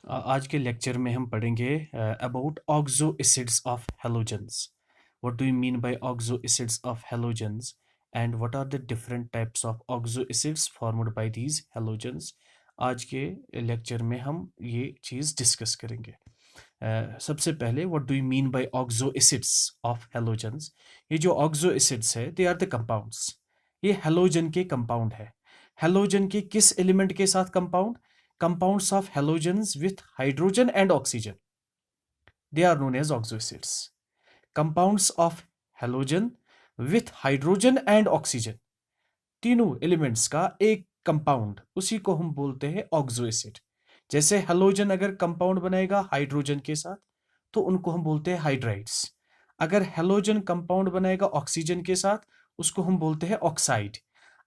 आज के लेक्चर में हम पढ़ेंगे about oxo acids of halogens. What do you mean by oxo acids of halogens and what are the different types of oxo acids formed by these halogens. आज के lecture में हम ये चीज़ डिस्कस करेंगे। सबसे पहले what do you mean by oxo acids of halogens. ये जो ऑक्सो एसिड्स है दे आर द कंपाउंड्स। ये हेलोजन के कंपाउंड है। हेलोजन के किस एलिमेंट के साथ compound? Compounds of halogens with hydrogen and oxygen, they are known as oxo acids. Compounds of halogen with hydrogen and oxygen, तीनों elements का एक कंपाउंड, उसी को हम बोलते हैं ऑक्सो एसिड। जैसे हेलोजन अगर कंपाउंड बनेगा हाइड्रोजन के साथ तो उनको हम बोलते हैं हाइड्राइड्स। अगर हेलोजन कंपाउंड बनेगा ऑक्सीजन के साथ उसको हम बोलते हैं ऑक्साइड।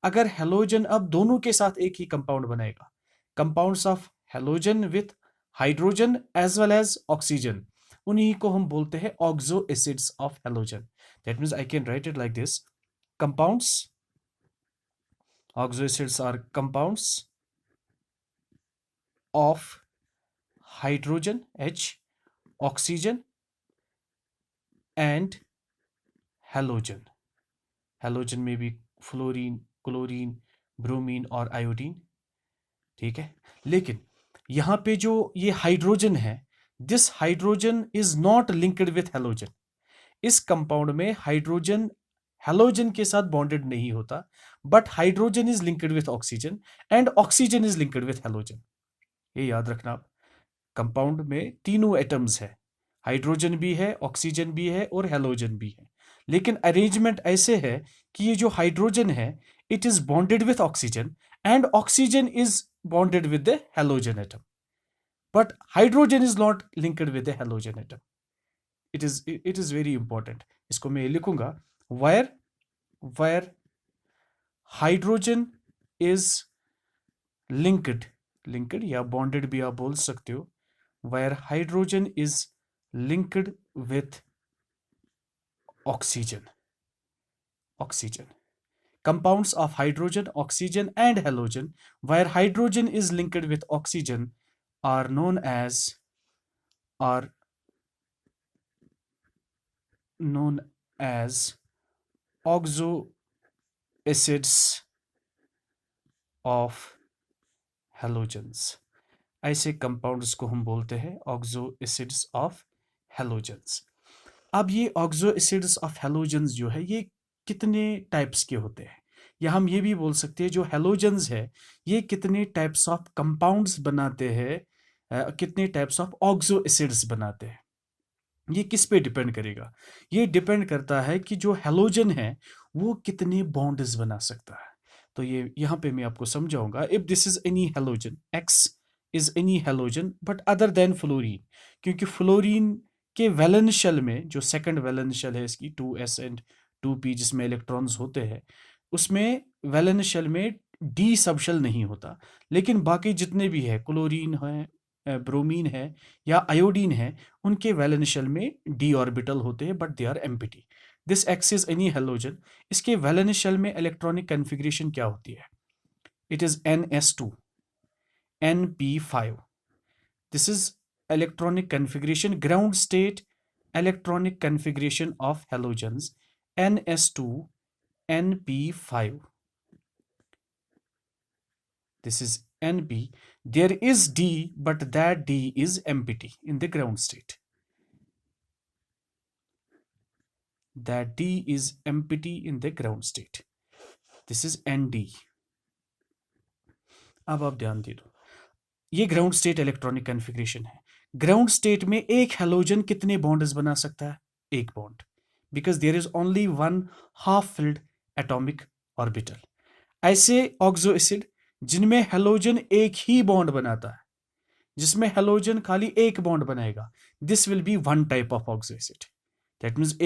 अगर हेलोजन अब दोनों के साथ एक ही कंपाउंड बनेगा, compounds of halogen with hydrogen as well as oxygen, उन्हीं को हम बोलते हैं oxo acids of halogen. That means I can write it like this: compounds, oxo acids are compounds of hydrogen H, oxygen and halogen. Halogen में भी fluorine, chlorine, bromine और iodine. ठीक है, लेकिन यहाँ पे जो ये हाइड्रोजन है, this hydrogen is not linked with halogen. इस कंपाउंड में हाइड्रोजन हेलोजन के साथ बॉन्डेड नहीं होता, but hydrogen is linked with oxygen and oxygen is linked with halogen. ये याद रखना आप। कंपाउंड में तीनों एटम्स है, हाइड्रोजन भी है, ऑक्सीजन भी है और हेलोजन भी है, लेकिन अरेंजमेंट ऐसे है कि ये जो हाइड्रोजन है it is bonded with oxygen and oxygen is bonded with the halogen atom, but hydrogen is not linked with the halogen atom. It is very important. इसको मैं लिखूंगा, wire wire hydrogen is linked या bonded भी आप बोल सकते हो, where hydrogen is linked with oxygen. Compounds of hydrogen, oxygen and halogen where hydrogen is linked with oxygen are known as oxo acids of halogens। ऐसे compounds को हम बोलते हैं ऑक्सो एसिड्स ऑफ हेलोजेंस। अब ये ऑक्सो एसिड्स ऑफ हेलोजेंस जो है ये कितने टाइप्स के होते हैं, या हम ये भी बोल सकते हैं जो हेलोजेंस है ये कितने टाइप्स ऑफ कंपाउंड्स बनाते हैं, कितने टाइप्स ऑफ ऑक्सो एसिड्स बनाते हैं। ये किस पे डिपेंड करेगा? ये डिपेंड करता है कि जो हेलोजन है वो कितने बॉन्ड्स बना सकता है। तो ये यहाँ पे मैं आपको समझाऊंगा। If this is any halogen, x is any halogen but other than fluorine, क्योंकि फ्लोरीन के वैलेंस शेल में जो सेकंड वैलेंस शेल है इसकी 2s एंड 2p जिसमें इलेक्ट्रॉन्स होते हैं, उसमें वैलेंस शेल में डी सबशेल नहीं होता, लेकिन बाकी जितने भी है क्लोरीन है, ब्रोमीन है या आयोडीन है, उनके वैलेंस शेल में डी ऑर्बिटल होते हैं but they are empty. This X is any halogen. इसके वैलेंस शेल में इलेक्ट्रॉनिक कन्फिग्रेशन क्या होती है? It is ns2 np5। This is electronic configuration, ground state electronic configuration of halogens, ns2 np5. This is np. There is d but that d is empty in the ground state. That d is empty in the ground state. This is nd. अब आप ध्यान दे दो, ये ground state electronic configuration है। Ground state में एक halogen कितने बॉन्ड्स बना सकता है? एक bond, because there is only one half filled atomic orbital. ऐसे ऑक्सो एसिड जिनमें हेलोजन एक ही बॉन्ड बनाता है, जिसमें हेलोजन खाली एक बॉन्ड बनाएगा, this will be one type of oxo acid. That means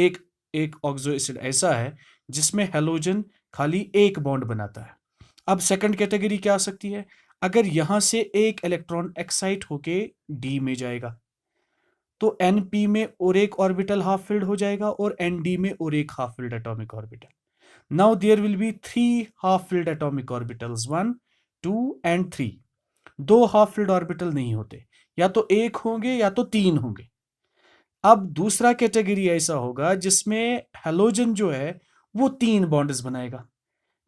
एक ऑक्सो एसिड ऐसा है जिसमें हेलोजन खाली एक बॉन्ड बनाता है। अब सेकंड कैटेगरी क्या आ सकती है? अगर यहां से एक इलेक्ट्रॉन एक्साइट होके डी में जाएगा तो np में और एक ऑर्बिटल हाफ फिल्ड हो जाएगा और nd में और एक half filled atomic orbital. Now there will be 3 half filled atomic orbitals, 1 2 and 3। दो हाफ फिल्ड ऑर्बिटल नहीं होते, या तो एक होंगे या तो तीन होंगे। अब दूसरा कैटेगरी ऐसा होगा जिसमें हेलोजन जो है वो तीन बॉन्ड्स बनाएगा।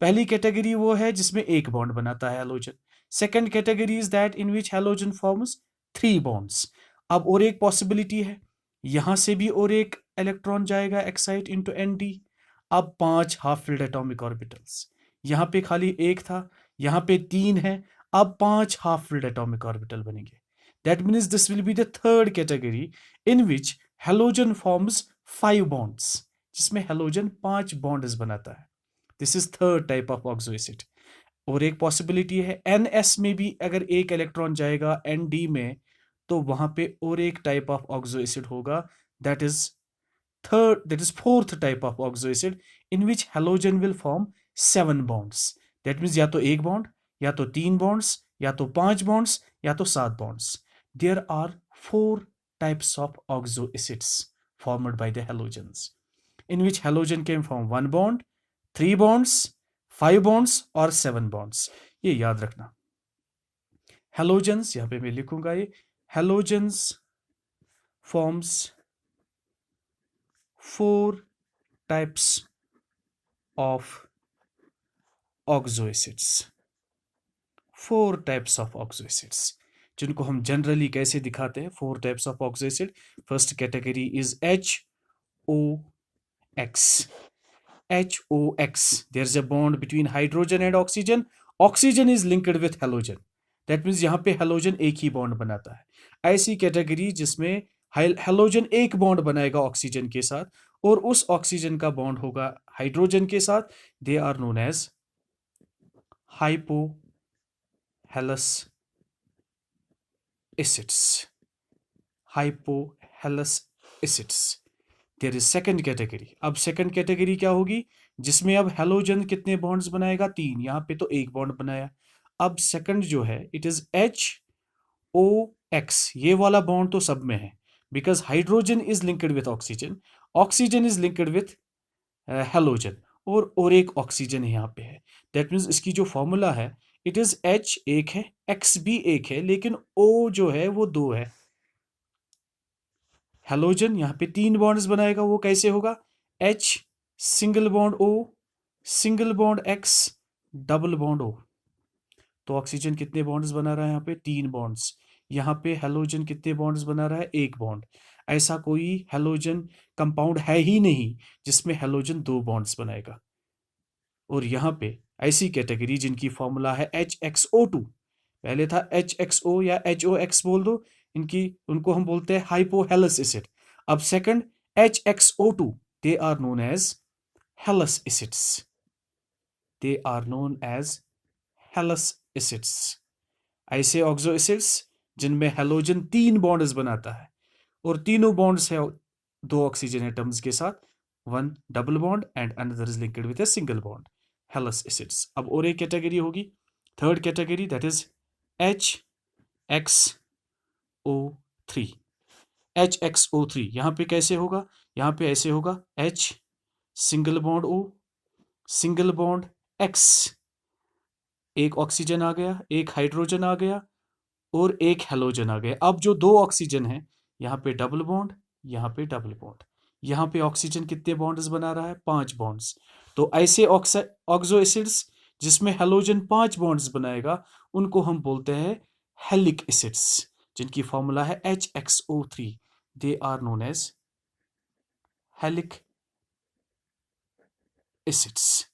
पहली कैटेगरी वो है जिसमें एक बॉन्ड बनाता है halogen. Second category is that in which halogen forms three bonds. अब और एक पॉसिबिलिटी है, यहां से भी और एक इलेक्ट्रॉन जाएगा एक्साइट इनटू एनडी। अब पांच हाफ फिल्ड एटॉमिक ऑर्बिटल्स, यहां पे खाली एक था, यहां पे तीन है, अब पांच हाफ फिल्ड एटॉमिक ऑर्बिटल बनेंगे। That means this will be the third category in which halogen forms five bonds, जिसमें हेलोजन पांच बॉन्ड्स बनाता है। This is third type of oxo acid. और एक पॉसिबिलिटी है एन एस में भी अगर एक इलेक्ट्रॉन जाएगा एन डी में, तो वहां पे और एक टाइप ऑफ ऑक्सो एसिड होगा, that is fourth type of oxo acid in which halogen will form seven bonds. That means या तो एक बॉन्ड, या तो तीन बॉन्ड्स, या तो पांच बॉन्ड्स, या तो सात bonds. There are four types of oxo acids formed by the halogens, in which halogen can form one bond, three bonds, five bonds और seven bonds। ये याद रखना। Halogens, यहाँ पे मैं लिखूंगा ये, halogens forms four types of oxo acids. Four types of oxo acids, जिनको हम जनरली कैसे दिखाते हैं, four types of oxo acid. First category is HOX। HOX, there is a bond between hydrogen and oxygen. Oxygen is linked with halogen. That means यहाँ पे halogen एक ही bond बनाता है। ऐसी कैटेगरी जिसमें हेलोजन एक बॉन्ड बनाएगा ऑक्सीजन के साथ, और उस ऑक्सीजन का बॉन्ड होगा हाइड्रोजन के साथ, they are known as hypohalous acids। hypohalous acids। There is second category. अब सेकंड कैटेगरी क्या होगी, जिसमें अब हेलोजन कितने बॉन्ड्स बनाएगा, तीन, यहाँ पे तो एक बॉन्ड बनाया। अब सेकंड जो है इट इज HOX। ये वाला बॉन्ड तो सब में है, because hydrogen is linked with oxygen, oxygen is linked with halogen, और एक ऑक्सीजन यहाँ पे है। दैट मीन्स इसकी जो फॉर्मूला है इट इज H एक है, X भी एक है, लेकिन O जो है वो दो है। हेलोजन यहाँ पे तीन बॉन्ड्स बनाएगा, वो कैसे होगा, H single bond O single bond X double bond O। तो ऑक्सीजन कितने बॉन्ड्स बना रहा है, यहाँ पे तीन बॉन्ड्स। यहाँ पे हेलोजन कितने बॉन्ड्स बना रहा है, एक बॉन्ड। ऐसा कोई हेलोजन कंपाउंड है ही नहीं जिसमें हेलोजन दो बॉन्ड्स बनाएगा। और यहाँ पे ऐसी कैटेगरी जिनकी फॉर्मूला है HXO2, पहले था HXO या HOX बोल दो, इनकी उनको हम बोलते हैं हाइपोहेलस एसिड। अब second HXO2, they are known as halous acids. They are known as halous acids. ऐसे ऑक्सो एसिड्स जिनमें हेलोजन तीन बॉन्ड्स बनाता है, और तीनों बॉन्ड्स है दो ऑक्सीजन एटम्स के साथ, one double bond and another is linked with a single bond, हेलस acids. अब और एक कैटेगरी होगी, third category, that is HXO3। HXO3 यहाँ पे कैसे होगा, यहाँ पे ऐसे होगा, H single bond O single bond X, एक ऑक्सीजन आ गया, एक हाइड्रोजन आ गया, और एक हेलोजन आ गया। अब जो दो ऑक्सीजन है, यहाँ पे डबल बॉन्ड, यहाँ पे डबल बॉन्ड। यहाँ पे ऑक्सीजन कितने बॉन्ड्स बना रहा है, पांच बॉन्ड्स। तो ऐसे ऑक्सो एसिड्स जिसमें हेलोजन पांच बॉन्ड्स बनाएगा, उनको हम बोलते हैं हेलिक एसिड्स, जिनकी फॉर्मूला है HXO3। They are known as halic acids.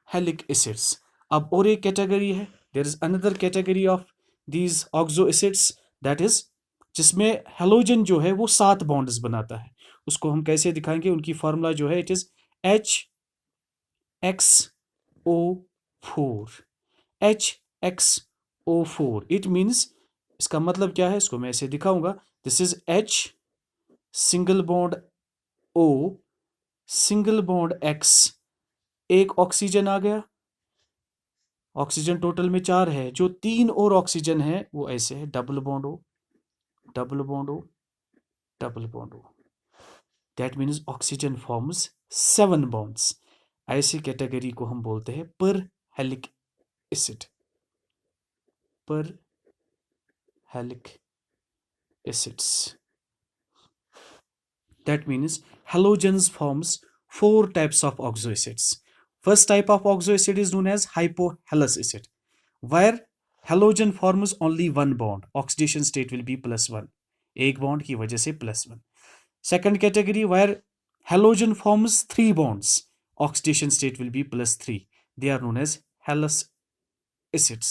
Halic acids. अब और एक कैटेगरी है, there is another category of these oxo acids, that is जिसमें हेलोजन जो है वो सात बॉन्ड्स बनाता है। उसको हम कैसे दिखाएंगे, उनकी फॉर्मूला जो है it is HXO4। HXO4 it means, इसका मतलब क्या है, इसको मैं ऐसे दिखाऊंगा, this is H single bond O single bond X, एक ऑक्सीजन आ गया, ऑक्सीजन टोटल में चार है, जो तीन और ऑक्सीजन है वो ऐसे है, double bond O double bond O double bond O। That means oxygen forms seven bonds. ऐसी कैटेगरी को हम बोलते हैं पर हेलिक एसिड। पर हेलिक acids. That means halogens forms four types of oxoacids. First type of oxoacid is known as hypohalous acid, where halogen forms only one bond. Oxidation state will be +1. एक bond की वजह से +1. Second category where halogen forms three bonds. Oxidation state will be +3. They are known as halous acids.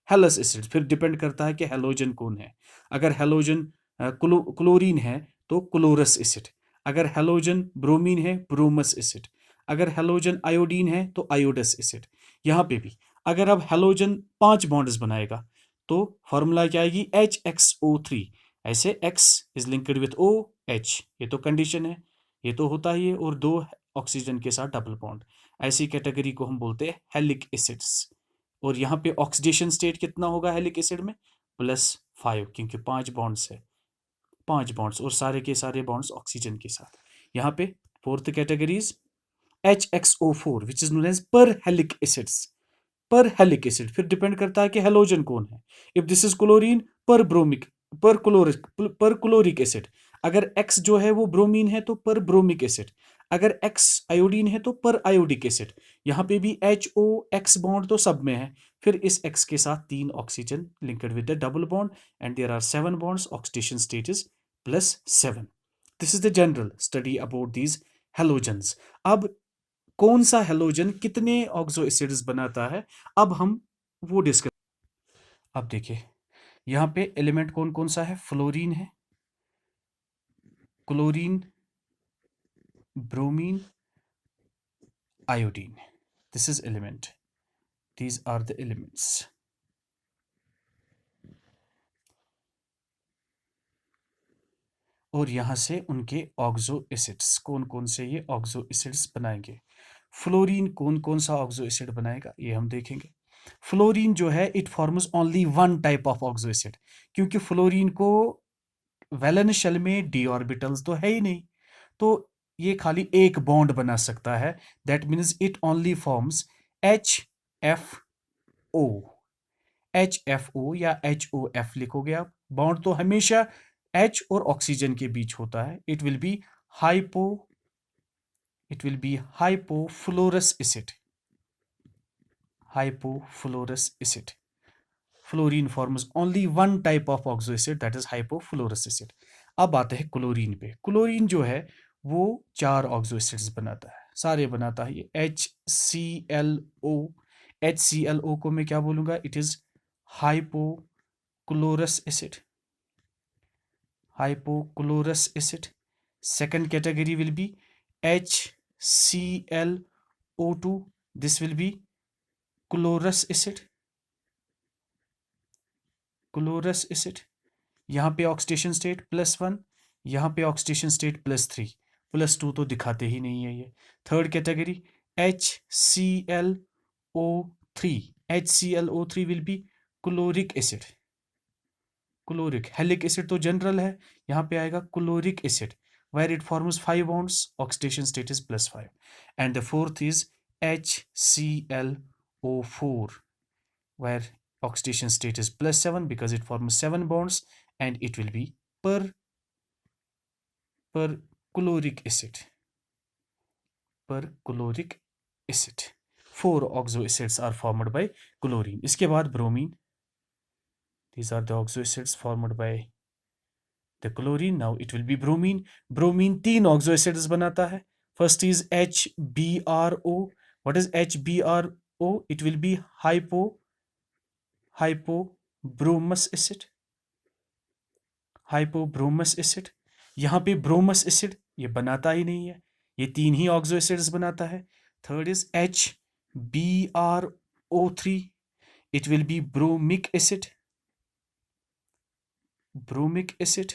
हेलस acid फिर depend करता है कि halogen कौन है. अगर हेलोजन क्लोरीन है तो क्लोरस एसिड. अगर हेलोजन ब्रोमीन है ब्रोमस एसिड. अगर हेलोजन आयोडीन है तो आयोडस एसिड. यहाँ पे भी अगर अब हेलोजन 5 बॉन्ड्स बनाएगा तो फॉर्मूला क्या आएगी HXO3. ऐसे X is linked with OH. ये तो कंडीशन है, ये तो होता ही है, और 2 ऑक्सीजन के साथ डबल बॉन्ड. ऐसी कैटेगरी को हम बोलते हैं हेलिक एसिड्स. और यहाँ पे ऑक्सीडेशन स्टेट कितना होगा हेलिक एसिड में +5, क्योंकि 5 बॉन्ड्स है, 5 बॉन्ड्स और सारे के सारे बॉन्ड्स ऑक्सीजन के साथ. यहाँ पे fourth categories HXO4 which is known as perhalic acids. पर हेलिक एसिड फिर डिपेंड करता है कि हेलोजन कौन है. इफ दिस इज क्लोरीन पर ब्रोमिक पर क्लोरिक एसिड. अगर X जो है वो ब्रोमीन है तो पर ब्रोमिक एसिड. अगर X आयोडीन है तो पर आयोडिक एसिड. यहाँ पे भी HOX बॉन्ड तो सब में है. फिर इस X के साथ 3 oxygen linked with the double bond and there are 7 bonds. Oxidation state is +7. This is the general study about these halogens. अब कौन सा हेलोजन कितने ऑक्सो एसिड्स बनाता है, अब हम वो डिस्कस. अब देखिए यहाँ पे एलिमेंट कौन कौन सा है. फ्लोरीन है, chlorine, bromine, iodine. This is element. These are the elements. और यहाँ से उनके ऑक्सो एसिड्स कौन कौन से ये ऑक्सो एसिड्स बनाएंगे. फ्लोरीन कौन कौन सा ऑक्सो एसिड बनाएगा ये हम देखेंगे. फ्लोरीन जो है it forms only one type of oxo acid, क्योंकि फ्लोरीन को वैलेंस शेल में डी ऑर्बिटल्स तो है ही नहीं, तो ये खाली एक बॉन्ड बना सकता है. That means it only forms HFO. HFO या HOF लिखोगे आप. बॉन्ड तो हमेशा H और ऑक्सीजन के बीच होता है. It will be hypofluorous acid. Hypofluorous acid. Fluorine forms only one type of oxo acid, that is hypofluorous acid. अब आते हैं क्लोरीन पे. क्लोरीन जो है वो 4 ऑक्सो एसिड्स बनाता है, सारे बनाता है ये HClO. HClO को मैं क्या बोलूंगा, it is hypochlorous acid. Hypochlorous acid. Second category will be HClO2. This will be chlorous acid. Chlorous acid. यहाँ पे ऑक्सीडेशन स्टेट +1, यहाँ पे ऑक्सीडेशन स्टेट +3, +2 तो दिखाते ही नहीं है ये. Third category HClO3. HClO3 will be chloric acid. Chloric. Halic acid तो जनरल है, यहाँ पे आएगा chloric acid where it forms 5 bonds. Oxidation state is +5. And the fourth is HClO4 where oxidation state is +7 because it forms 7 bonds and it will be per chloric acid. Per chloric acid. 4 oxo acids are formed by chlorine. इसके बाद bromine. These are the oxo acids formed by the chlorine. Now it will be bromine. Bromine 3 oxo acids बनाता है. First is HBRO. What is HBRO? It will be hypobromous acid. Hypobromous acid. यहाँ पे ब्रोमस acid ये बनाता ही नहीं है, ये 3 ही oxo acids बनाता है. Third is HBRO3. It will be bromic acid. Bromic acid.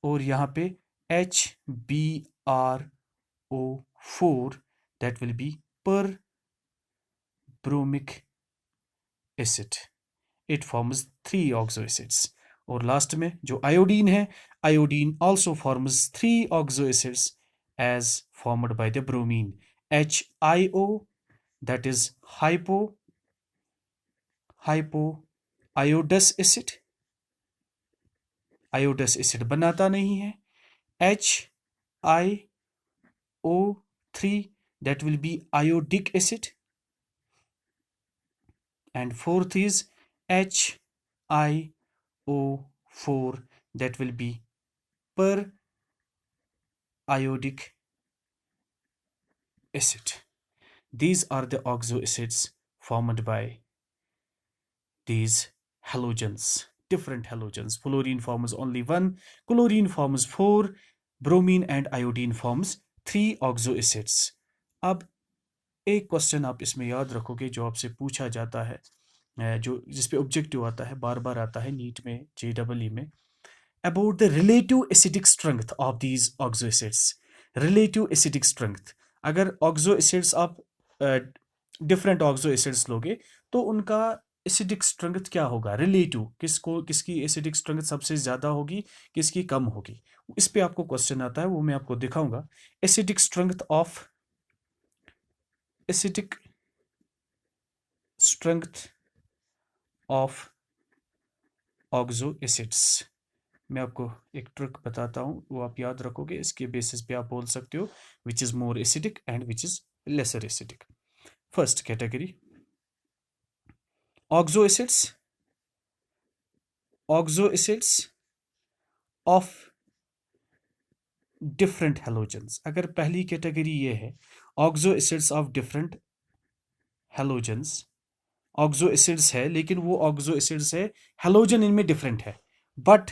और यहाँ पे HBRO4 that will be perbromic acid. It forms 3 oxo acids. और लास्ट में जो आयोडीन है, iodine also forms 3 oxo acids as formed by the bromine. HIO, that is hypoiodous acid. Iodous acid बनाता नहीं है. HiO3, that will be iodic acid. And fourth is HiO4, that will be per iodic acid. These are the oxo acids formed by these halogens, different halogens. Fluorine forms only one, chlorine forms four, bromine and iodine forms three oxo acids. अब एक question आप इसमें याद रखोगे जो आपसे पूछा जाता है, जो जिस पे ऑब्जेक्टिव आता है, बार बार आता है नीट में, JEE में, about the relative acidic strength of these oxo acids. Relative acidic strength, अगर ऑक्सो एसिड्स आप डिफरेंट ऑक्सो एसिड्स लोगे तो उनका एसिडिक स्ट्रेंथ क्या होगा, रिलेटिव, किसको किसकी एसिडिक स्ट्रेंथ सबसे ज़्यादा होगी, किसकी कम होगी. इस पे आपको क्वेश्चन आता है, वो मैं आपको दिखाऊंगा. Acidic strength of acidic strength of oxo acids. मैं आपको एक ट्रिक बताता हूँ, वो आप याद रखोगे, इसके बेसिस पे आप बोल सकते हो which is more acidic and which is laser acidic. First category, oxo acids. Oxo acids of different halogens. अगर पहली कैटेगरी ये है, oxo acids of different halogens. Oxo acids है लेकिन वो ऑक्सो एसिड्स है, हेलोजन इनमें डिफरेंट है, but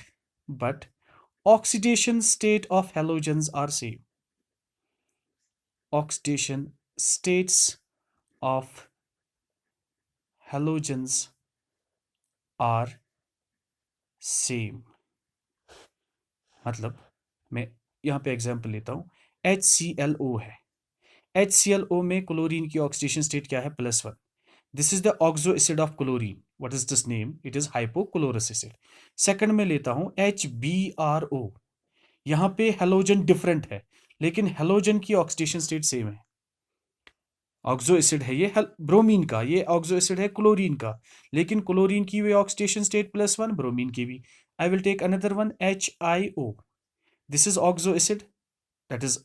oxidation state of halogens are same. Oxidation states of halogens are same. मतलब मैं यहाँ पे एग्जांपल लेता हूँ, HClO है. HClO में क्लोरीन की ऑक्सीडेशन स्टेट क्या है, +1. This is the oxo acid of chlorine. What is this name, it is hypochlorous acid. Second में लेता हूँ HbRO. यहाँ पे हेलोजन डिफरेंट है लेकिन हेलोजन की ऑक्सीडेशन स्टेट सेम है. ऑक्सो एसिड है ये ब्रोमीन का, ये ऑक्सो एसिड है क्लोरीन का, लेकिन क्लोरीन की वे ऑक्सीडेशन स्टेट +1, ब्रोमीन की भी. I will take another one, HiO. This is oxo acid, that is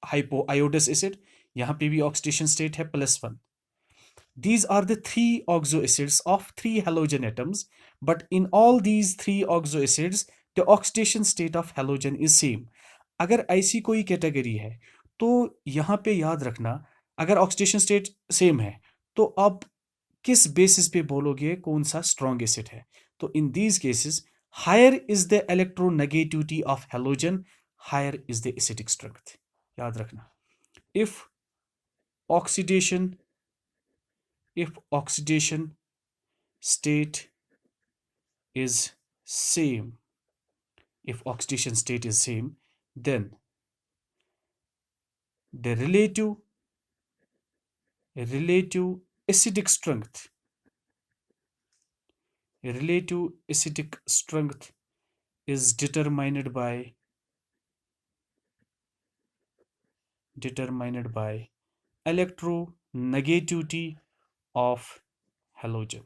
hypoiodous acid. यहाँ पे भी ऑक्सीडेशन स्टेट है +1. These are the three oxo acids of three halogen atoms, but in all these three oxo acids, the oxidation state of halogen is same. अगर ऐसी कोई category है तो यहाँ पे याद रखना, अगर ऑक्सीडेशन स्टेट सेम है तो आप किस बेसिस पे बोलोगे कौन सा स्ट्रॉन्ग एसिड है. तो in these cases, higher is the electronegativity of halogen, higher is the acidic strength. याद रखना, if oxidation if oxidation state is same, if oxidation state is same, then the relative acidic strength, relative acidic strength is determined by electronegativity of halogen.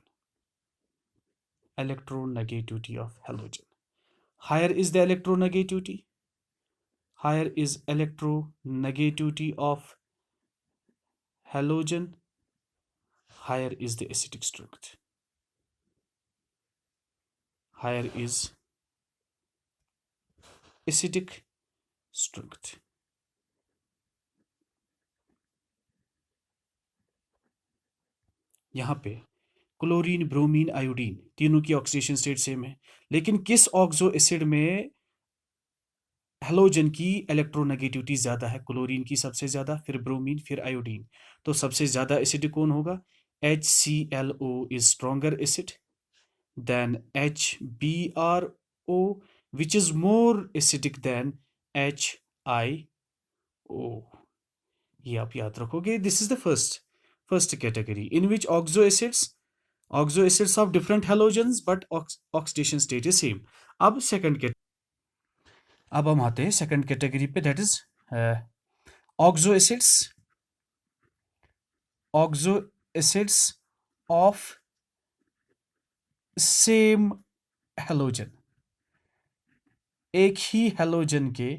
Electronegativity of halogen. Higher is the electronegativity, higher is electronegativity of halogen, higher is the acidic strength. Higher is acidic strength. यहाँ पे chlorine, bromine, iodine तीनों की oxidation state same है, लेकिन किस oxo acid में halogen की electronegativity ज़्यादा है, क्लोरीन की सबसे ज़्यादा, फिर ब्रोमीन, फिर आयोडीन. तो सबसे ज़्यादा एसिडिक कौन होगा, HClO is stronger acid than HbRO, which is more acidic than HiO. ये आप याद रखोगे. This is the first category in which oxo acids of different halogens but oxidation state is same. अब अब हम आते हैं सेकंड कैटेगरी पे, that is oxo acids of same halogen. एक ही हेलोजन के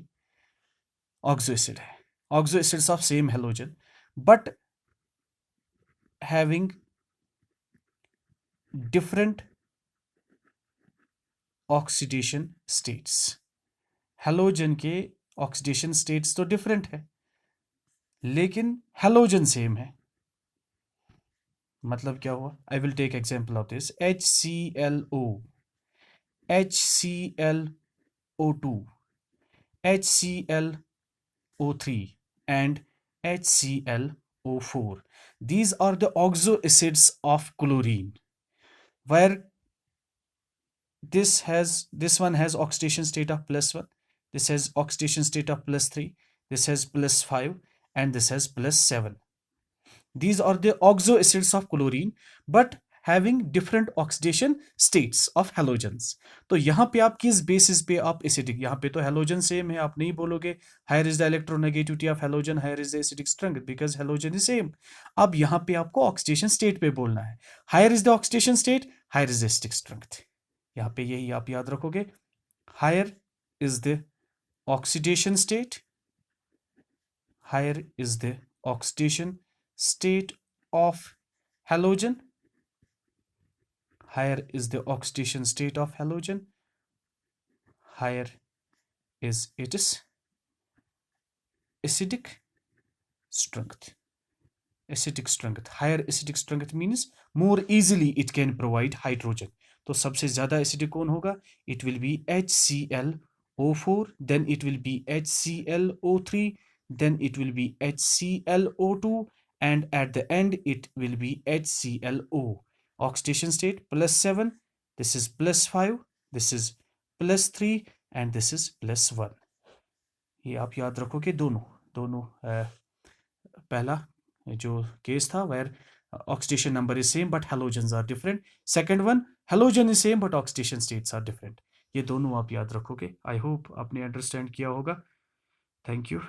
ऑक्सो एसिड है, oxo acids of same halogen but having different oxidation states. Halogen के ऑक्सीडेशन स्टेट्स तो डिफरेंट है लेकिन हेलोजन सेम है। मतलब क्या हुआ? I will take example of this. HClO, HClO2, HClO3 and HClO4. These are the oxo acids of chlorine, where this one has oxidation state of +1, this has oxidation state of +3, this has +5 and this has +7. These are the oxo acids of chlorine but having different oxidation states of halogens. तो यहाँ पे आप किस basis पे आप acidic, यहाँ पे तो हेलोजन सेम है, आप नहीं बोलोगे higher is the electronegativity of halogen, higher is the acidic strength because halogen is same. अब यहाँ पे आपको ऑक्सीडेशन स्टेट पे बोलना है, higher is the oxidation state, higher is the acidic strength. यहाँ पे यही आप याद रखोगे, higher is the oxidation state, higher is the oxidation state of halogen, higher is the oxidation state of halogen, higher is its acidic strength. Acidic strength, higher acidic strength means more easily it can provide hydrogen. तो सबसे ज़्यादा acidic कौन होगा? It will be HClO4, then it will be HClO3, then it will be HClO2 and at the end it will be HClO. Oxidation state +7, this is +5, this is +3 and this is +1. ये आप याद रखोगे दोनों पहला जो case था where oxidation number is same but halogens are different. Second one, halogen is same but oxidation states are different. ये दोनों आप याद रखोगे। आई होप आपने अंडरस्टैंड किया होगा। Thank you.